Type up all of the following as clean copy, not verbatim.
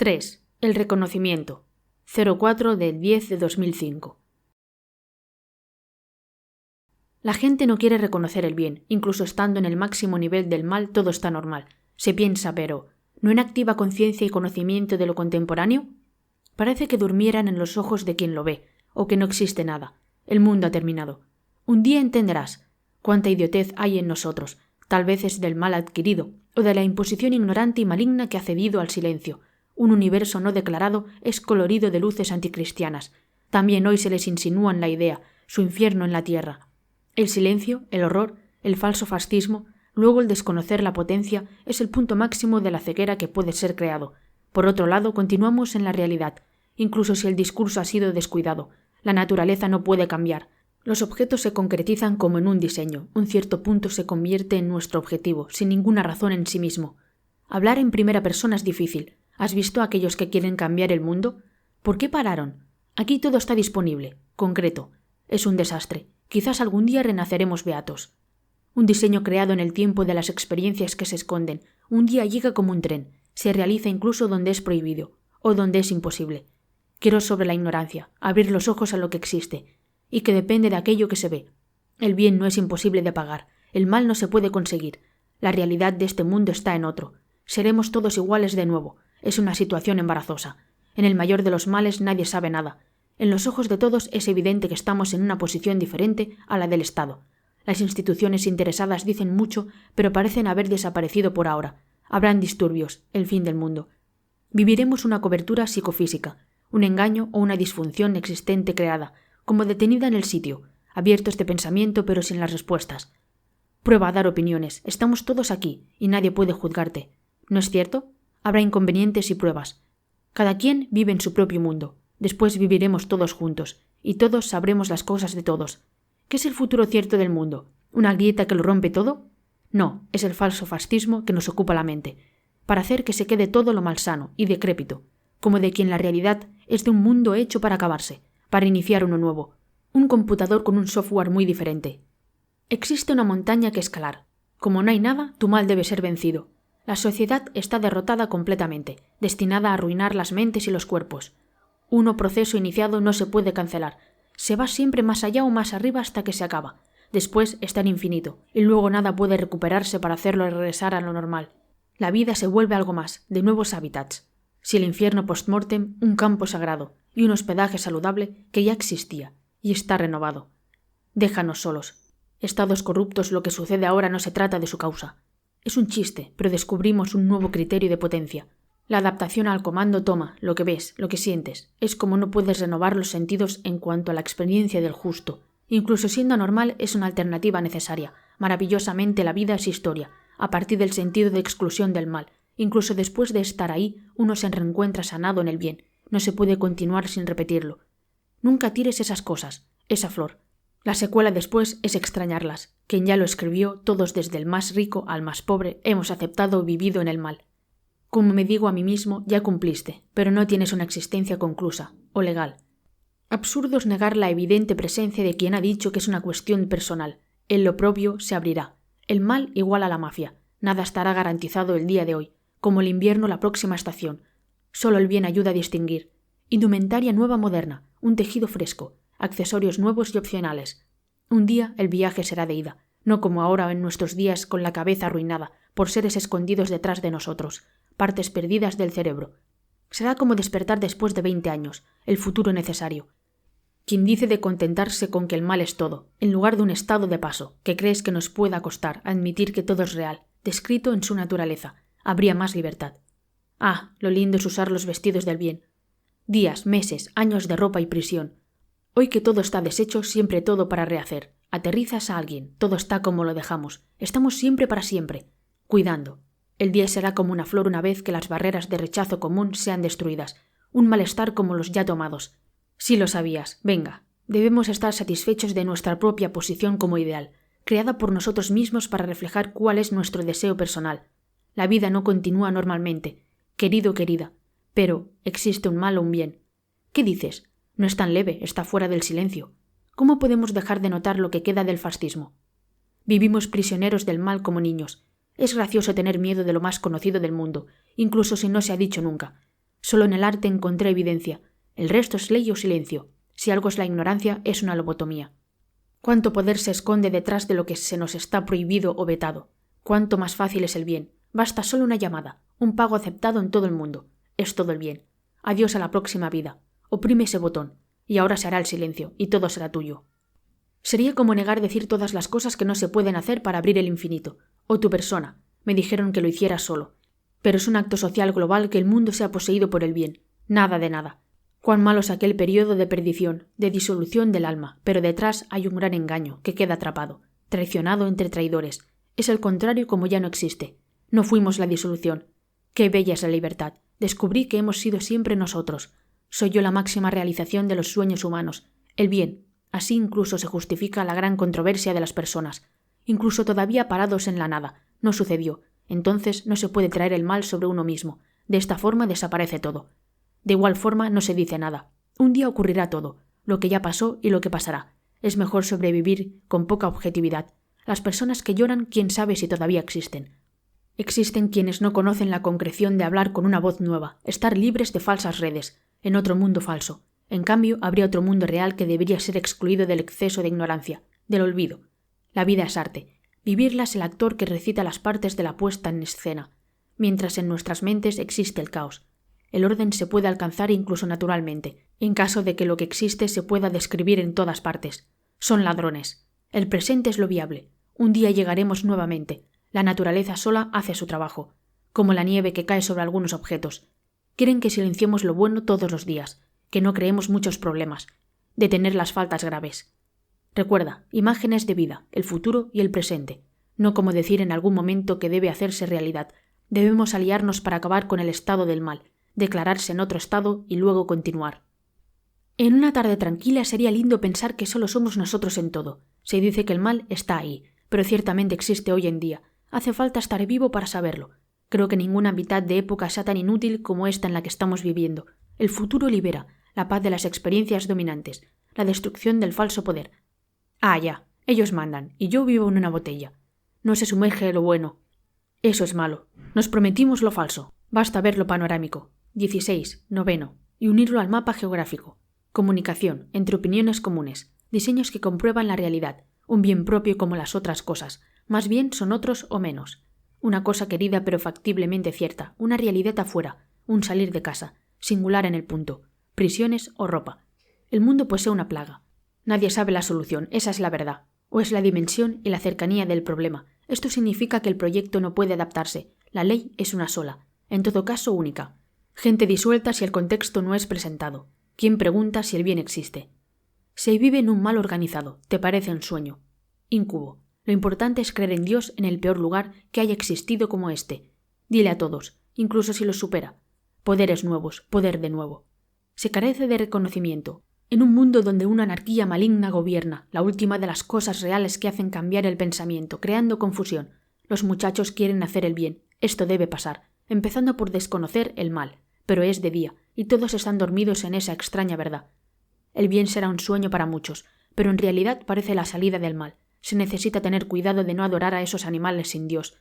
3. El reconocimiento. 04 del 10 de 2005. La gente no quiere reconocer el bien, incluso estando en el máximo nivel del mal todo está normal. Se piensa, pero ¿no en activa conciencia y conocimiento de lo contemporáneo? Parece que durmieran en los ojos de quien lo ve, o que no existe nada. El mundo ha terminado. Un día entenderás cuánta idiotez hay en nosotros. Tal vez es del mal adquirido, o de la imposición ignorante y maligna que ha cedido al silencio. Un universo no declarado es colorido de luces anticristianas. También hoy se les insinúa en la idea, su infierno en la tierra. El silencio, el horror, el falso fascismo, luego el desconocer la potencia es el punto máximo de la ceguera que puede ser creado. Por otro lado, continuamos en la realidad, incluso si el discurso ha sido descuidado. La naturaleza no puede cambiar. Los objetos se concretizan como en un diseño. Un cierto punto se convierte en nuestro objetivo, sin ninguna razón en sí mismo. Hablar en primera persona es difícil. ¿Has visto a aquellos que quieren cambiar el mundo? ¿Por qué pararon? Aquí todo está disponible, concreto. Es un desastre. Quizás algún día renaceremos beatos. Un diseño creado en el tiempo de las experiencias que se esconden. Un día llega como un tren. Se realiza incluso donde es prohibido, o donde es imposible. Quiero sobre la ignorancia, abrir los ojos a lo que existe, y que depende de aquello que se ve. El bien no es imposible de pagar, el mal no se puede conseguir. La realidad de este mundo está en otro. Seremos todos iguales de nuevo. Es una situación embarazosa. En el mayor de los males nadie sabe nada. En los ojos de todos es evidente que estamos en una posición diferente a la del Estado. Las instituciones interesadas dicen mucho, pero parecen haber desaparecido por ahora. Habrán disturbios, el fin del mundo. Viviremos una cobertura psicofísica, un engaño o una disfunción existente creada, como detenida en el sitio, abiertos de pensamiento pero sin las respuestas. Prueba a dar opiniones, estamos todos aquí y nadie puede juzgarte. ¿No es cierto? Habrá inconvenientes y pruebas. Cada quien vive en su propio mundo. Después viviremos todos juntos, y todos sabremos las cosas de todos. ¿Qué es el futuro cierto del mundo? ¿Una grieta que lo rompe todo? No, es el falso fascismo que nos ocupa la mente, para hacer que se quede todo lo malsano y decrépito, como de quien la realidad es de un mundo hecho para acabarse, para iniciar uno nuevo, un computador con un software muy diferente. Existe una montaña que escalar. Como no hay nada, tu mal debe ser vencido. La sociedad está derrotada completamente, destinada a arruinar las mentes y los cuerpos. Un proceso iniciado no se puede cancelar. Se va siempre más allá o más arriba hasta que se acaba. Después está el infinito, y luego nada puede recuperarse para hacerlo regresar a lo normal. La vida se vuelve algo más, de nuevos hábitats. Si el infierno post-mortem, un campo sagrado, y un hospedaje saludable que ya existía, y está renovado. Déjanos solos. Estados corruptos, lo que sucede ahora no se trata de su causa. Es un chiste, pero descubrimos un nuevo criterio de potencia. La adaptación al comando toma lo que ves, lo que sientes. Es como no puedes renovar los sentidos en cuanto a la experiencia del justo. Incluso siendo anormal es una alternativa necesaria. Maravillosamente la vida es historia, a partir del sentido de exclusión del mal. Incluso después de estar ahí, uno se reencuentra sanado en el bien. No se puede continuar sin repetirlo. Nunca tires esas cosas, esa flor. La secuela después es extrañarlas. Quien ya lo escribió, todos desde el más rico al más pobre, hemos aceptado o vivido en el mal. Como me digo a mí mismo, ya cumpliste, pero no tienes una existencia conclusa, o legal. Absurdo es negar la evidente presencia de quien ha dicho que es una cuestión personal. En lo propio se abrirá. El mal igual a la mafia. Nada estará garantizado el día de hoy, como el invierno la próxima estación. Solo el bien ayuda a distinguir. Indumentaria nueva moderna, un tejido fresco, accesorios nuevos y opcionales. Un día el viaje será de ida, no como ahora en nuestros días con la cabeza arruinada por seres escondidos detrás de nosotros, partes perdidas del cerebro. Será como despertar después de 20 años, el futuro necesario. Quien dice de contentarse con que el mal es todo, en lugar de un estado de paso, que crees que nos pueda costar admitir que todo es real, descrito en su naturaleza, habría más libertad. Ah, lo lindo es usar los vestidos del bien. Días, meses, años de ropa y prisión. Hoy que todo está deshecho, siempre todo para rehacer. Aterrizas a alguien, todo está como lo dejamos. Estamos siempre para siempre, cuidando. El día será como una flor una vez que las barreras de rechazo común sean destruidas. Un malestar como los ya tomados. Sí lo sabías. Venga. Debemos estar satisfechos de nuestra propia posición como ideal, creada por nosotros mismos para reflejar cuál es nuestro deseo personal. La vida no continúa normalmente. Querido, querida. Pero existe un mal o un bien. ¿Qué dices? No es tan leve, está fuera del silencio. ¿Cómo podemos dejar de notar lo que queda del fascismo? Vivimos prisioneros del mal como niños. Es gracioso tener miedo de lo más conocido del mundo, incluso si no se ha dicho nunca. Solo en el arte encontré evidencia. El resto es ley o silencio. Si algo es la ignorancia, es una lobotomía. Cuánto poder se esconde detrás de lo que se nos está prohibido o vetado. Cuánto más fácil es el bien. Basta solo una llamada, un pago aceptado en todo el mundo. Es todo el bien. Adiós a la próxima vida. Oprime ese botón, y ahora se hará el silencio, y todo será tuyo. Sería como negar decir todas las cosas que no se pueden hacer para abrir el infinito. O tu persona. Me dijeron que lo hiciera solo. Pero es un acto social global que el mundo sea poseído por el bien. Nada de nada. Cuán malo es aquel periodo de perdición, de disolución del alma, pero detrás hay un gran engaño, que queda atrapado, traicionado entre traidores. Es el contrario como ya no existe. No fuimos la disolución. Qué bella es la libertad. Descubrí que hemos sido siempre nosotros. Soy yo la máxima realización de los sueños humanos. El bien. Así incluso se justifica la gran controversia de las personas. Incluso todavía parados en la nada. No sucedió. Entonces no se puede traer el mal sobre uno mismo. De esta forma desaparece todo. De igual forma no se dice nada. Un día ocurrirá todo. Lo que ya pasó y lo que pasará. Es mejor sobrevivir con poca objetividad. Las personas que lloran, quién sabe si todavía existen. Existen quienes no conocen la concreción de hablar con una voz nueva, estar libres de falsas redes, en otro mundo falso. En cambio, habría otro mundo real que debería ser excluido del exceso de ignorancia, del olvido. La vida es arte. Vivirla es el actor que recita las partes de la puesta en escena, mientras en nuestras mentes existe el caos. El orden se puede alcanzar incluso naturalmente, en caso de que lo que existe se pueda describir en todas partes. Son ladrones. El presente es lo viable. Un día llegaremos nuevamente. La naturaleza sola hace su trabajo, como la nieve que cae sobre algunos objetos. Quieren que silenciemos lo bueno todos los días, que no creemos muchos problemas, detener las faltas graves. Recuerda, imágenes de vida, el futuro y el presente, no como decir en algún momento que debe hacerse realidad. Debemos aliarnos para acabar con el estado del mal, declararse en otro estado y luego continuar. En una tarde tranquila sería lindo pensar que solo somos nosotros en todo. Se dice que el mal está ahí, pero ciertamente existe hoy en día. Hace falta estar vivo para saberlo. Creo que ninguna mitad de época sea tan inútil como esta en la que estamos viviendo. El futuro libera, la paz de las experiencias dominantes, la destrucción del falso poder. Ah, ya, ellos mandan, y yo vivo en una botella. No se sumerge lo bueno. Eso es malo. Nos prometimos lo falso. Basta ver lo panorámico. 16, noveno, y unirlo al mapa geográfico. Comunicación, entre opiniones comunes, diseños que comprueban la realidad, un bien propio como las otras cosas. Más bien son otros o menos. Una cosa querida pero factiblemente cierta, una realidad afuera, un salir de casa, singular en el punto, prisiones o ropa. El mundo posee una plaga. Nadie sabe la solución, esa es la verdad. O es la dimensión y la cercanía del problema. Esto significa que el proyecto no puede adaptarse. La ley es una sola, en todo caso única. Gente disuelta si el contexto no es presentado. ¿Quién pregunta si el bien existe? Se vive en un mal organizado, te parece un sueño. Incubo. Lo importante es creer en Dios en el peor lugar que haya existido como este. Dile a todos, incluso si los supera. Poderes nuevos, poder de nuevo. Se carece de reconocimiento. En un mundo donde una anarquía maligna gobierna, la última de las cosas reales que hacen cambiar el pensamiento, creando confusión. Los muchachos quieren hacer el bien. Esto debe pasar, empezando por desconocer el mal. Pero es de día, y todos están dormidos en esa extraña verdad. El bien será un sueño para muchos, pero en realidad parece la salida del mal. Se necesita tener cuidado de no adorar a esos animales sin Dios.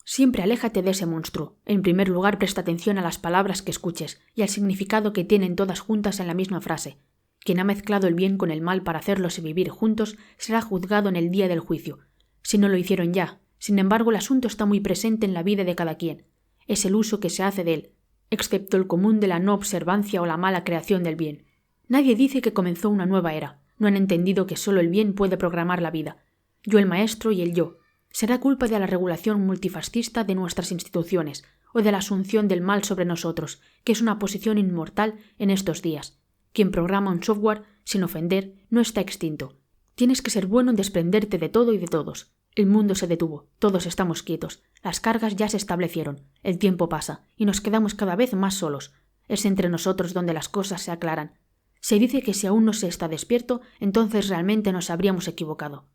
Siempre aléjate de ese monstruo. En primer lugar, presta atención a las palabras que escuches y al significado que tienen todas juntas en la misma frase. Quien ha mezclado el bien con el mal para hacerlos vivir juntos será juzgado en el día del juicio. Si no lo hicieron ya. Sin embargo, el asunto está muy presente en la vida de cada quien. Es el uso que se hace de él, excepto el común de la no observancia o la mala creación del bien. Nadie dice que comenzó una nueva era. No han entendido que solo el bien puede programar la vida. Yo el maestro y el yo. ¿Será culpa de la regulación multifascista de nuestras instituciones o de la asunción del mal sobre nosotros, que es una posición inmortal en estos días? Quien programa un software, sin ofender, no está extinto. Tienes que ser bueno en desprenderte de todo y de todos. El mundo se detuvo, todos estamos quietos, las cargas ya se establecieron, el tiempo pasa y nos quedamos cada vez más solos. Es entre nosotros donde las cosas se aclaran. Se dice que si aún no se está despierto, entonces realmente nos habríamos equivocado.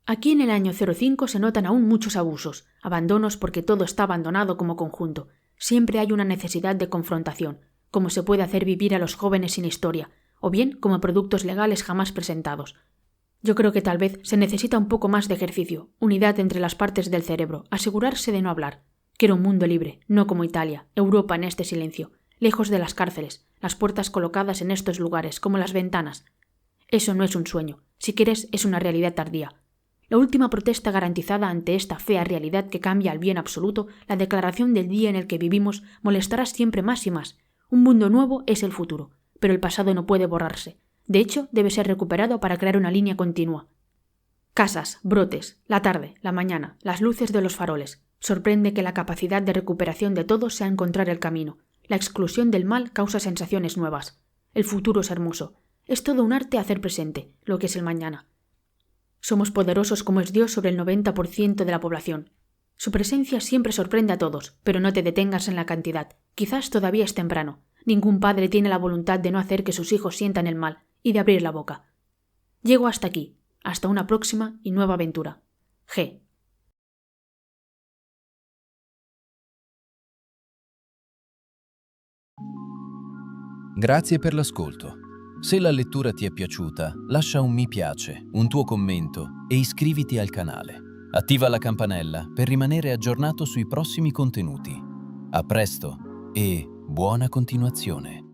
Aquí en el año 05 se notan aún muchos abusos, abandonos porque todo está abandonado como conjunto. Siempre hay una necesidad de confrontación, como se puede hacer vivir a los jóvenes sin historia, o bien como productos legales jamás presentados. Yo creo que tal vez se necesita un poco más de ejercicio, unidad entre las partes del cerebro, asegurarse de no hablar. Quiero un mundo libre, no como Italia, Europa en este silencio. lejos de las cárceles, las puertas colocadas en estos lugares, como las ventanas. Eso no es un sueño, si quieres es una realidad tardía. La última protesta garantizada ante esta fea realidad que cambia al bien absoluto, la declaración del día en el que vivimos, molestará siempre más y más. Un mundo nuevo es el futuro, pero el pasado no puede borrarse. De hecho, debe ser recuperado para crear una línea continua. Casas, brotes, la tarde, la mañana, las luces de los faroles. Sorprende que la capacidad de recuperación de todo sea encontrar el camino. La exclusión del mal causa sensaciones nuevas. El futuro es hermoso. Es todo un arte hacer presente lo que es el mañana. Somos poderosos como es Dios sobre el 90% de la población. Su presencia siempre sorprende a todos, pero no te detengas en la cantidad. Quizás todavía es temprano. Ningún padre tiene la voluntad de no hacer que sus hijos sientan el mal y de abrir la boca. Llego hasta aquí. Hasta una próxima y nueva aventura. G. Grazie per l'ascolto. Se la lettura ti è piaciuta, lascia un mi piace, un tuo commento e iscriviti al canale. Attiva la campanella per rimanere aggiornato sui prossimi contenuti. A presto e buona continuazione.